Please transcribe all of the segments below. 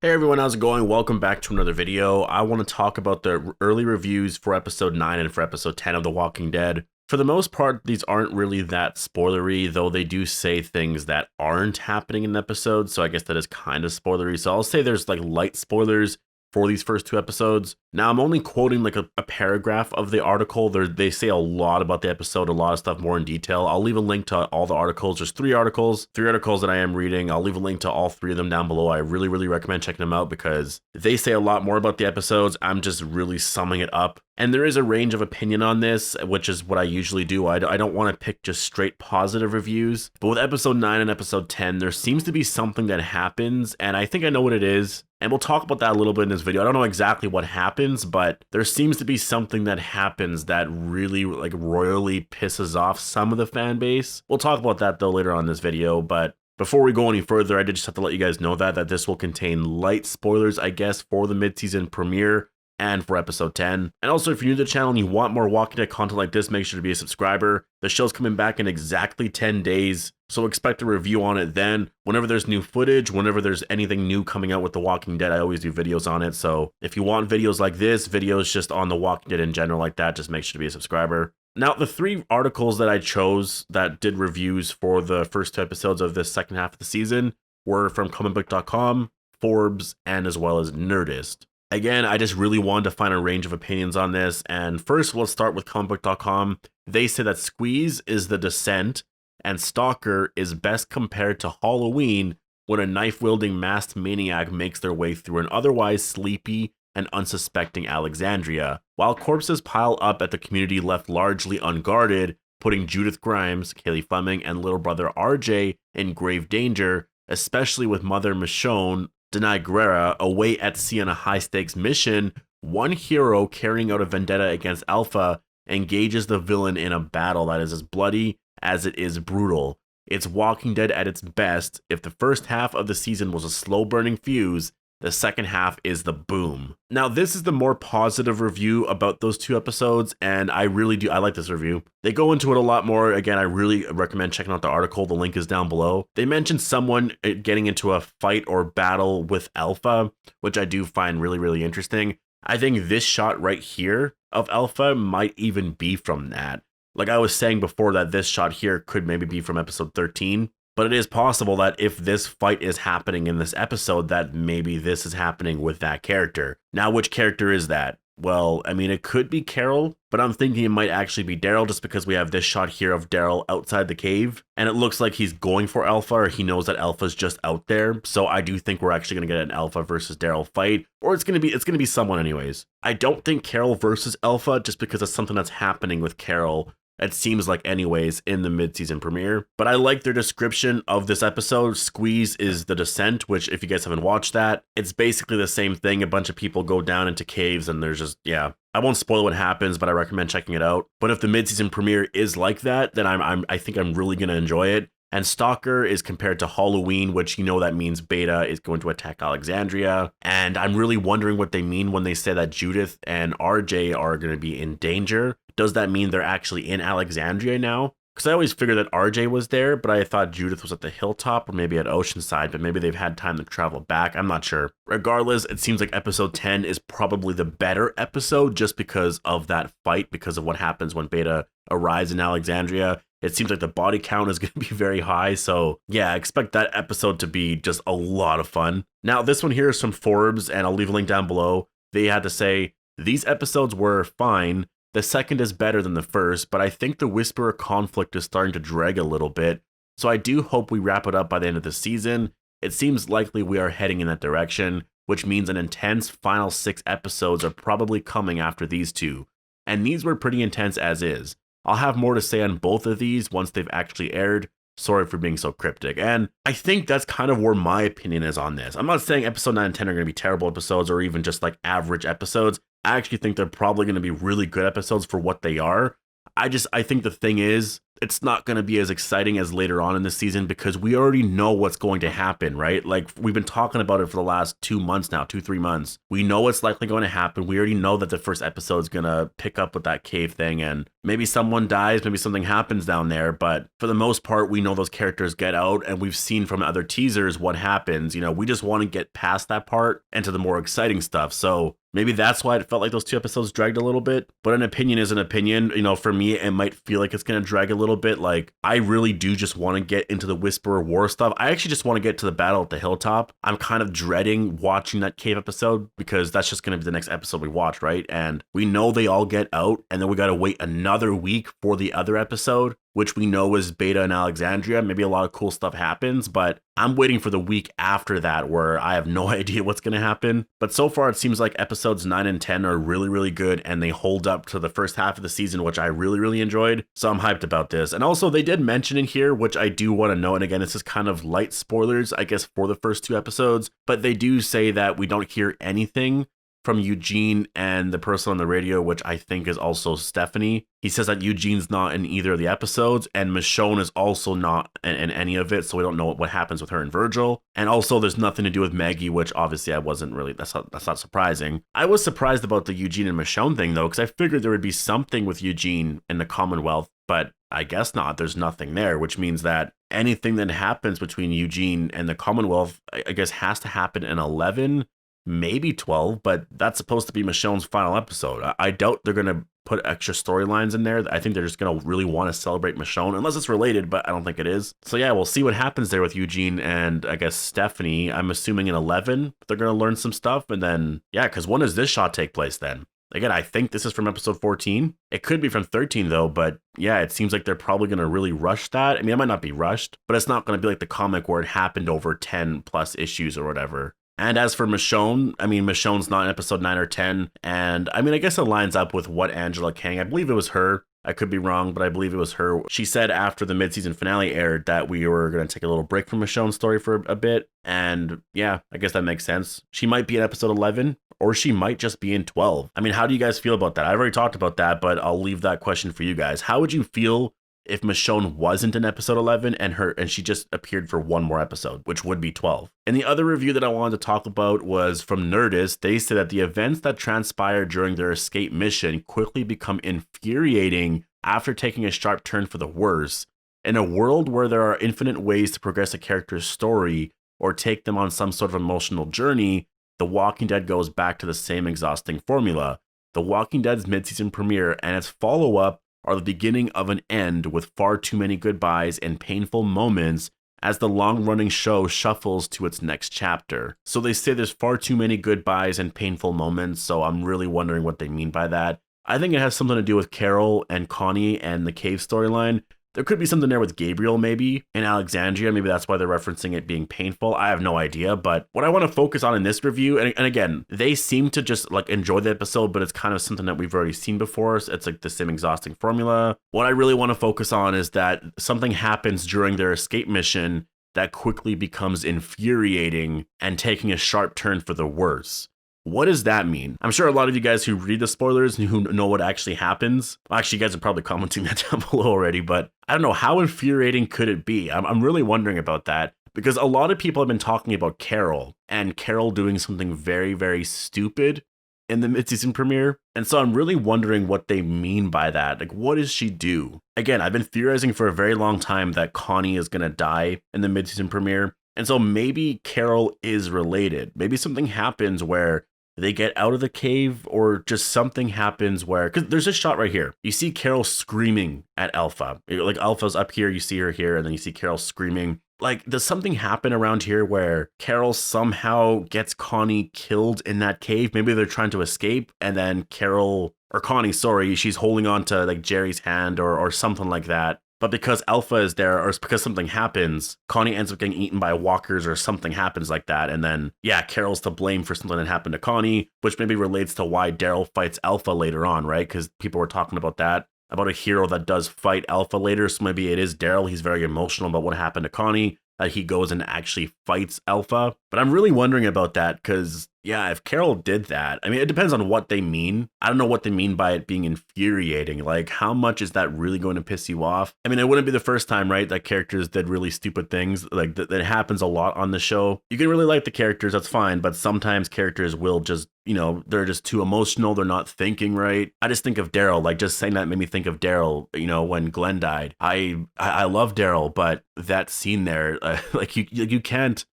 Hey everyone, how's it going? Welcome back to another video. I want to talk about the early reviews for episode 9 and for episode 10 of The Walking Dead. For the most part, these aren't really that spoilery, though they do say things that aren't happening in the episode, so I guess that is kind of spoilery. So I'll say there's like light spoilers for these first two episodes. Now, I'm only quoting like a paragraph of the article. They say a lot about the episode, a lot of stuff more in detail. I'll leave a link to all the articles. There's three articles that I am reading. I'll leave a link to all three of them down below. I really recommend checking them out because they say a lot more about the episodes. I'm just really summing it up. And there is a range of opinion on this, which is what I usually do. I don't want to pick just straight positive reviews. But with episode 9 and episode 10, there seems to be something that happens, and I think I know what it is. And we'll talk about that a little bit in this video. I don't know exactly what happens, but there seems to be something that happens that really like royally pisses off some of the fan base. We'll talk about that though later on in this video, but before we go any further, I did just have to let you guys know that this will contain light spoilers, I guess, for the mid-season premiere and for episode 10. And also, if you're new to the channel and you want more Walking Dead content like this, make sure to be a subscriber. The show's coming back in exactly 10 days, so expect a review on it then. Whenever there's new footage, whenever there's anything new coming out with The Walking Dead, I always do videos on it. So if you want videos like this, videos just on The Walking Dead in general like that, just make sure to be a subscriber. Now, the three articles that I chose that did reviews for the first two episodes of this second half of the season were from comicbook.com, Forbs, and as well as Nerdist. Again, I just really wanted to find a range of opinions on this, and first let's start with comicbook.com. They say that Squeeze is the Descent, and Stalker is best compared to Halloween when a knife-wielding masked maniac makes their way through an otherwise sleepy and unsuspecting Alexandria, while corpses pile up at the community left largely unguarded, putting Judith Grimes, Kaylee Fleming, and little brother RJ in grave danger, especially with mother Michonne, Denai Guerrera, away at sea on a high-stakes mission. One hero carrying out a vendetta against Alpha engages the villain in a battle that is as bloody as it is brutal. It's Walking Dead at its best. If the first half of the season was a slow-burning fuse, the second half is the boom. Now, this is the more positive review about those two episodes, and I like this review. They go into it a lot more. Again, I really recommend checking out the article. The link is down below. They mention someone getting into a fight or battle with Alpha, which I do find really interesting. I think this shot right here of Alpha might even be from that. Like I was saying before, that this shot here could maybe be from episode 13. But it is possible that if this fight is happening in this episode, that maybe this is happening with that character. Now, which character is that? Well, I mean, it could be Carol, but I'm thinking it might actually be Daryl just because we have this shot here of Daryl outside the cave, and it looks like he's going for Alpha, or he knows that Alpha's just out there. So I do think we're actually going to get an Alpha versus Daryl fight, or it's going to be someone anyways. I don't think Carol versus Alpha just because of something that's happening with Carol. It seems like anyways in the mid-season premiere. But I like their description of this episode. Squeeze is the Descent, which if you guys haven't watched that, it's basically the same thing. A bunch of people go down into caves and there's just, yeah. I won't spoil what happens, but I recommend checking it out. But if the mid-season premiere is like that, then I think I'm really going to enjoy it. And Stalker is compared to Halloween, which you know that means Beta is going to attack Alexandria. And I'm really wondering what they mean when they say that Judith and RJ are going to be in danger. Does that mean they're actually in Alexandria now? Because I always figured that RJ was there, but I thought Judith was at the hilltop or maybe at Oceanside, but maybe they've had time to travel back. I'm not sure. Regardless, it seems like episode 10 is probably the better episode just because of that fight, because of what happens when Beta arrives in Alexandria. It seems like the body count is going to be very high, so yeah, expect that episode to be just a lot of fun. Now, this one here is from Forbes, and I'll leave a link down below. They had to say, these episodes were fine. The second is better than the first, but I think the Whisperer conflict is starting to drag a little bit, so I do hope we wrap it up by the end of the season. It seems likely we are heading in that direction, which means an intense final 6 episodes are probably coming after these two, and these were pretty intense as is. I'll have more to say on both of these once they've actually aired. Sorry for being so cryptic. And I think that's kind of where my opinion is on this. I'm not saying episode 9 and 10 are going to be terrible episodes or even just like average episodes. I actually think they're probably going to be really good episodes for what they are. I think the thing is, it's not going to be as exciting as later on in the season because we already know what's going to happen, right? Like we've been talking about it for the last 2 months now, 2-3 months. We know what's likely going to happen. We already know that the first episode is going to pick up with that cave thing, and maybe someone dies, maybe something happens down there. But for the most part, we know those characters get out, and we've seen from other teasers what happens. We just want to get past that part and to the more exciting stuff. So maybe that's why it felt like those 2 episodes dragged a little bit. But an opinion is an opinion. For me, it might feel like it's going to drag a little bit. Like, I really do just want to get into the Whisperer War stuff. I actually just want to get to the battle at the hilltop. I'm kind of dreading watching that cave episode because that's just going to be the next episode we watch, right? And we know they all get out, and then we got to wait another week for the other episode, which we know is Beta in Alexandria. Maybe a lot of cool stuff happens, but I'm waiting for the week after that where I have no idea what's going to happen. But so far, it seems like episodes 9 and 10 are really, really good, and they hold up to the first half of the season, which I really, really enjoyed. So I'm hyped about this. And also, they did mention in here, which I do want to know, and again, this is kind of light spoilers, I guess, for the first 2 episodes, but they do say that we don't hear anything from Eugene and the person on the radio, which I think is also Stephanie. He says that Eugene's not in either of the episodes, and Michonne is also not in any of it, so we don't know what happens with her and Virgil. And also, there's nothing to do with Maggie, which obviously I wasn't really, that's not surprising. I was surprised about the Eugene and Michonne thing, though, because I figured there would be something with Eugene in the Commonwealth, but I guess not. There's nothing there, which means that anything that happens between Eugene and the Commonwealth, I guess, has to happen in 11, maybe 12, but that's supposed to be Michonne's final episode. I doubt they're going to put extra storylines in there. I think they're just going to really want to celebrate Michonne, unless it's related, but I don't think it is. So yeah, we'll see what happens there with Eugene and I guess Stephanie. I'm assuming in 11, they're going to learn some stuff. And then, yeah, because when does this shot take place then? Again, I think this is from episode 14. It could be from 13 though, but yeah, it seems like they're probably going to really rush that. I mean, it might not be rushed, but it's not going to be like the comic where it happened over 10 plus issues or whatever. And as for Michonne, I mean, Michonne's not in episode 9 or 10. And I mean, I guess it lines up with what Angela Kang, I believe it was her. I could be wrong, but I believe it was her. She said after the mid-season finale aired that we were going to take a little break from Michonne's story for a bit. And yeah, I guess that makes sense. She might be in episode 11, or she might just be in 12. I mean, how do you guys feel about that? I've already talked about that, but I'll leave that question for you guys. How would you feel if Michonne wasn't in episode 11 and she just appeared for one more episode, which would be 12? And the other review that I wanted to talk about was from Nerdist. They said that the events that transpire during their escape mission quickly become infuriating after taking a sharp turn for the worse. In a world where there are infinite ways to progress a character's story or take them on some sort of emotional journey, The Walking Dead goes back to the same exhausting formula. The Walking Dead's mid-season premiere and its follow-up are the beginning of an end with far too many goodbyes and painful moments as the long-running show shuffles to its next chapter. So they say there's far too many goodbyes and painful moments, so I'm really wondering what they mean by that. I think it has something to do with Carol and Connie and the cave storyline. There could be something there with Gabriel, maybe, in Alexandria. Maybe that's why they're referencing it being painful. I have no idea. But what I want to focus on in this review, and again, they seem to just like enjoy the episode, but it's kind of something that we've already seen before. So it's like the same exhausting formula. What I really want to focus on is that something happens during their escape mission that quickly becomes infuriating and taking a sharp turn for the worse. What does that mean? I'm sure a lot of you guys who read the spoilers and who know what actually happens, well, actually, you guys are probably commenting that down below already, but I don't know, how infuriating could it be? I'm really wondering about that because a lot of people have been talking about Carol and Carol doing something very, very stupid in the mid-season premiere. And so I'm really wondering what they mean by that. Like, what does she do? Again, I've been theorizing for a very long time that Connie is going to die in the mid-season premiere. And so maybe Carol is related. Maybe something happens where they get out of the cave, or just something happens where, because there's this shot right here. You see Carol screaming at Alpha. Like, Alpha's up here, you see her here, and then you see Carol screaming. Like, does something happen around here where Carol somehow gets Connie killed in that cave? Maybe they're trying to escape, and then Carol, or Connie, sorry, she's holding on to like Jerry's hand or something like that. But because Alpha is there, or it's because something happens, Connie ends up getting eaten by walkers or something happens like that. And then, yeah, Carol's to blame for something that happened to Connie, which maybe relates to why Daryl fights Alpha later on, right? Because people were talking about that, about a hero that does fight Alpha later. So maybe it is Daryl. He's very emotional about what happened to Connie, that he goes and actually fights Alpha. But I'm really wondering about that because Yeah, if Carol did that, I mean, it depends on what they mean. I don't know what they mean by it being infuriating. Like, how much is that really going to piss you off? I mean, it wouldn't be the first time, right, that characters did really stupid things. Like, that happens a lot on the show. You can really like the characters, that's fine, but sometimes characters will just, you know, they're just too emotional. They're not thinking right. I just think of Daryl. Like, just saying that made me think of Daryl, you know, when Glenn died. I love Daryl, but that scene there, like, you can't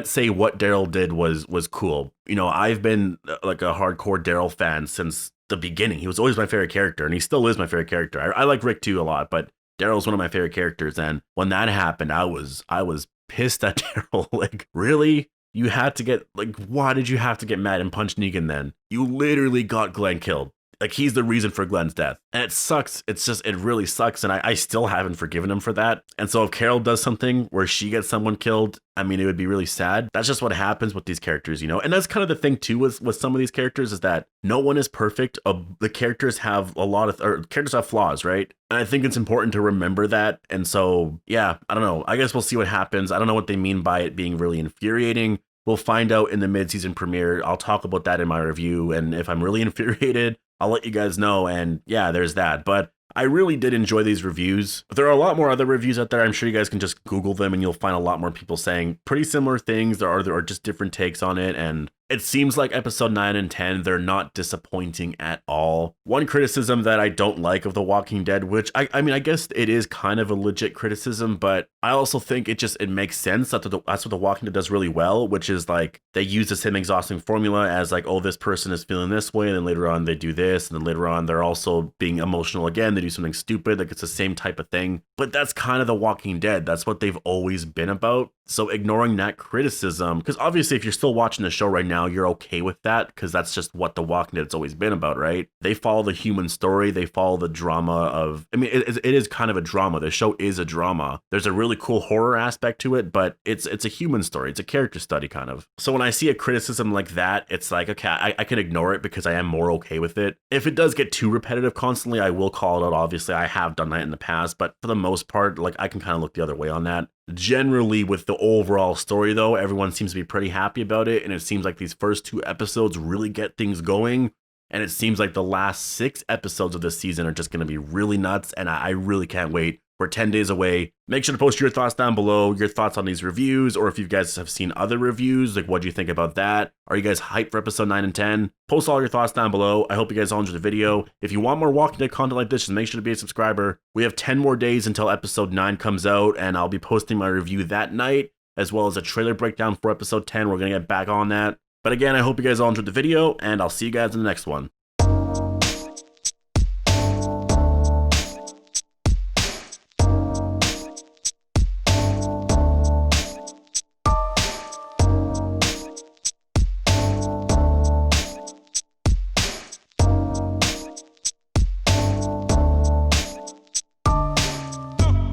say what Daryl did was cool. You know, I've been like a hardcore Daryl fan since the beginning. He was always my favorite character, and he still is my favorite character. I like Rick too a lot, but Daryl's one of my favorite characters. And when that happened, I was pissed at Daryl. Like, really? You had to get, like, why did you have to get mad and punch Negan then? You literally got Glenn killed. Like, he's the reason for Glenn's death. And it sucks. It's just, it really sucks. And I still haven't forgiven him for that. And so if Carol does something where she gets someone killed, I mean, it would be really sad. That's just what happens with these characters, you know? And that's kind of the thing too with some of these characters, is that no one is perfect. The characters have characters have flaws, right? And I think it's important to remember that. And so, yeah, I don't know. I guess we'll see what happens. I don't know what they mean by it being really infuriating. We'll find out in the mid-season premiere. I'll talk about that in my review. And if I'm really infuriated, I'll let you guys know. And yeah, there's that. But I really did enjoy these reviews. There are a lot more other reviews out there. I'm sure you guys can just Google them and you'll find a lot more people saying pretty similar things. There are just different takes on it. And it seems like episode 9 and 10, they're not disappointing at all. One criticism that I don't like of The Walking Dead, which I mean, I guess it is kind of a legit criticism, but I also think it makes sense. That's what The Walking Dead does really well, which is like they use the same exhausting formula as like, oh, this person is feeling this way, and then later on they do this, and then later on they're also being emotional again. They do something stupid. Like, it's the same type of thing. But that's kind of The Walking Dead. That's what they've always been about. So ignoring that criticism, because obviously if you're still watching the show right now, you're okay with that, because that's just what The Walking Dead's always been about, right? They follow the human story. They follow the drama of, I mean, it is kind of a drama. The show is a drama. There's a really cool horror aspect to it, but it's a human story. It's a character study kind of. So when I see a criticism like that, it's like, okay, I can ignore it because I am more okay with it. If it does get too repetitive constantly, I will call it out. Obviously, I have done that in the past, but for the most part, like, I can kind of look the other way on that. Generally, with the overall story, though, everyone seems to be pretty happy about it, and it seems like these first 2 episodes really get things going, and it seems like the last 6 episodes of this season are just going to be really nuts, and I really can't wait. We're 10 days away. Make sure to post your thoughts down below, your thoughts on these reviews, or if you guys have seen other reviews, like, what do you think about that? Are you guys hyped for episode 9 and 10? Post all your thoughts down below. I hope you guys all enjoyed the video. If you want more Walking Dead content like this, just make sure to be a subscriber. We have 10 more days until episode 9 comes out, and I'll be posting my review that night, as well as a trailer breakdown for episode 10. We're going to get back on that. But again, I hope you guys all enjoyed the video, and I'll see you guys in the next one.